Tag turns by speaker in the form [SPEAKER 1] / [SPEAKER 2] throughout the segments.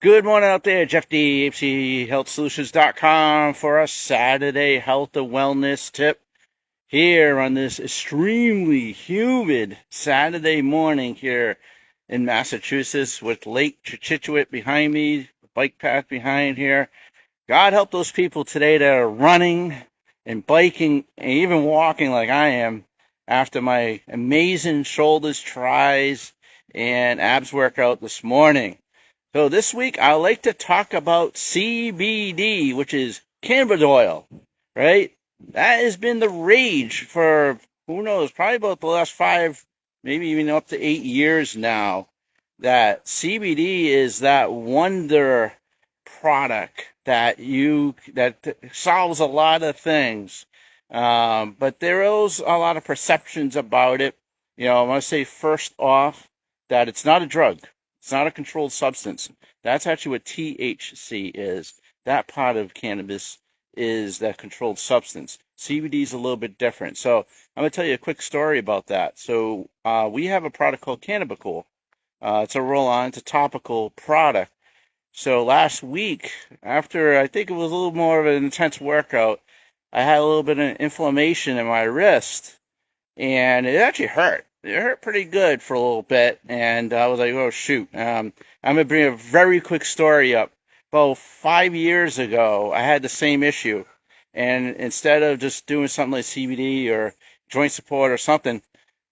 [SPEAKER 1] Good morning out there, Jeff D, AIMC for a Saturday health and wellness tip here on this extremely humid Saturday morning here in Massachusetts with Lake Chichisquit behind me, bike path behind here. God help those people today that are running and biking and even walking like I am after my amazing shoulders, tries, and abs workout this morning. So this week I like to talk about CBD, which is cannabidiol, right? That has been the rage for, who knows, probably about the last 5, maybe even up to 8 years now. That CBD is that wonder product that solves a lot of things. But there is a lot of perceptions about it. I want to say first off that it's not a drug. It's not a controlled substance. That's actually what THC is. That part of cannabis is that controlled substance. CBD is a little bit different. So I'm going to tell you a quick story about that. So we have a product called Cannabidiol. It's a roll-on. It's a topical product. So last week, after I think it was a little more of an intense workout, I had a little bit of inflammation in my wrist, and it actually hurt. It hurt pretty good for a little bit, and I was like, oh, shoot. I'm going to bring a very quick story up. About 5 years ago, I had the same issue, and instead of just doing something like CBD or joint support or something,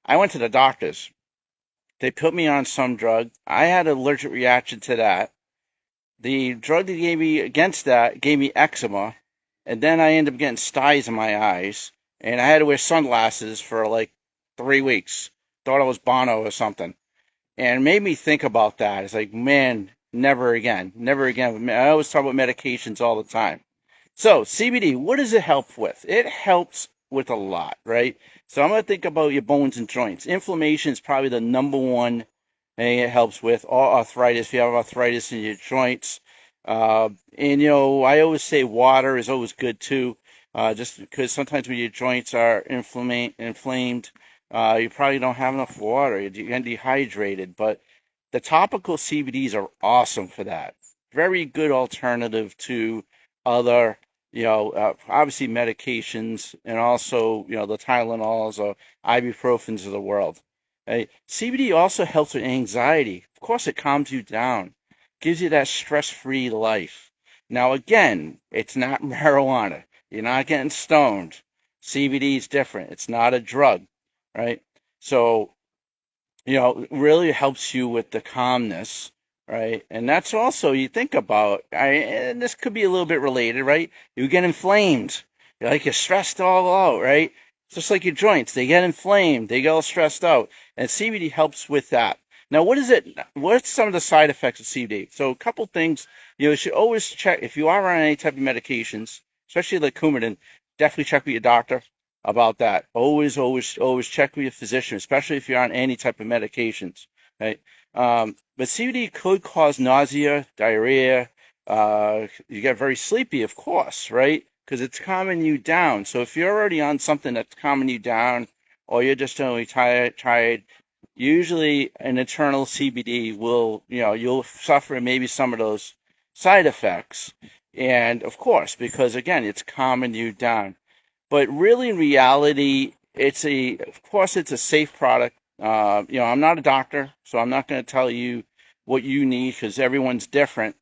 [SPEAKER 1] I went to the doctors. They put me on some drug. I had an allergic reaction to that. The drug they gave me against that gave me eczema, and then I ended up getting styes in my eyes, and I had to wear sunglasses for like 3 weeks. Thought I was Bono or something. And it made me think about that. It's like, man, never again. Never again. I always talk about medications all the time. So, CBD, what does it help with? It helps with a lot, right? So I'm going to think about your bones and joints. Inflammation is probably the number one thing it helps with. Or arthritis, if you have arthritis in your joints. I always say water is always good too. Just because sometimes when your joints are inflamed, you probably don't have enough water. You get dehydrated. But the topical CBDs are awesome for that. Very good alternative to other, obviously medications and also, the Tylenols or ibuprofens of the world. CBD also helps with anxiety. Of course, it calms you down, gives you that stress-free life. Now, again, it's not marijuana. You're not getting stoned. CBD is different. It's not a drug, right? So, it really helps you with the calmness, right? And that's also, you think about, and this could be a little bit related, right? You get inflamed. You're stressed all out, right? Just like your joints, they get inflamed, they get all stressed out. And CBD helps with that. Now, what's some of the side effects of CBD? So a couple things, you should always check, if you are on any type of medications, especially like Coumadin, definitely check with your doctor about that. Always, always, always check with your physician, especially if you're on any type of medications, right? But CBD could cause nausea, diarrhea. You get very sleepy, of course, right? Because it's calming you down. So if you're already on something that's calming you down, or you're just only tired, usually an internal CBD will, you'll suffer maybe some of those side effects. And of course, because again, it's calming you down. But really, in reality, of course, it's a safe product. I'm not a doctor, so I'm not going to tell you what you need because everyone's different.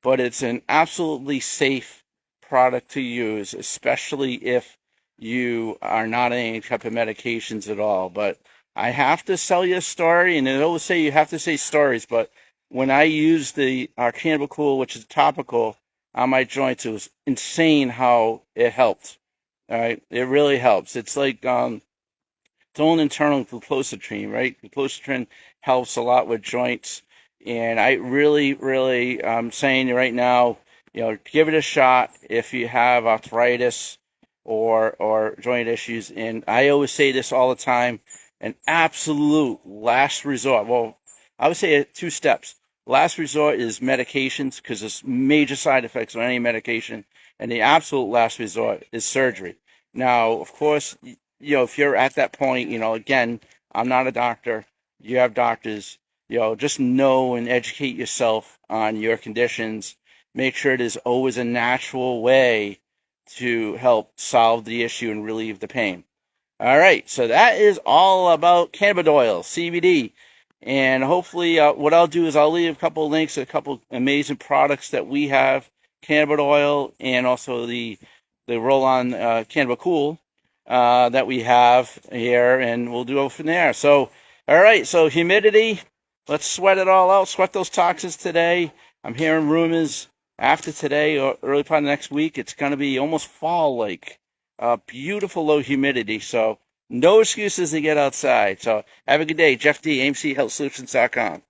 [SPEAKER 1] But it's an absolutely safe product to use, especially if you are not on any type of medications at all. But I have to sell you a story, and they always say you have to say stories. But when I used our Cannabidiol, which is topical, on my joints, it was insane how it helped. All right, it really helps. It's like its own internal glucosamine, right? Glucosamine helps a lot with joints, and I really, really, saying right now, give it a shot if you have arthritis or joint issues. And I always say this all the time: an absolute last resort. Well, I would say 2 steps. Last resort is medications because there's major side effects on any medication. And the absolute last resort is surgery. Now, of course, if you're at that point, again, I'm not a doctor. You have doctors. just know and educate yourself on your conditions. Make sure it is always a natural way to help solve the issue and relieve the pain. All right, so that is all about cannabidiol, CBD. And hopefully, what I'll do is I'll leave a couple of links to a couple amazing products that we have, cannabidiol, and also the roll-on Cannabicool that we have here, and we'll do it from there. So, all right, so humidity, let's sweat it all out, sweat those toxins today. I'm hearing rumors after today or early part of next week, it's going to be almost fall-like. Beautiful low humidity, so no excuses to get outside. So have a good day. Jeff D, AIMCHealthSolutions.com.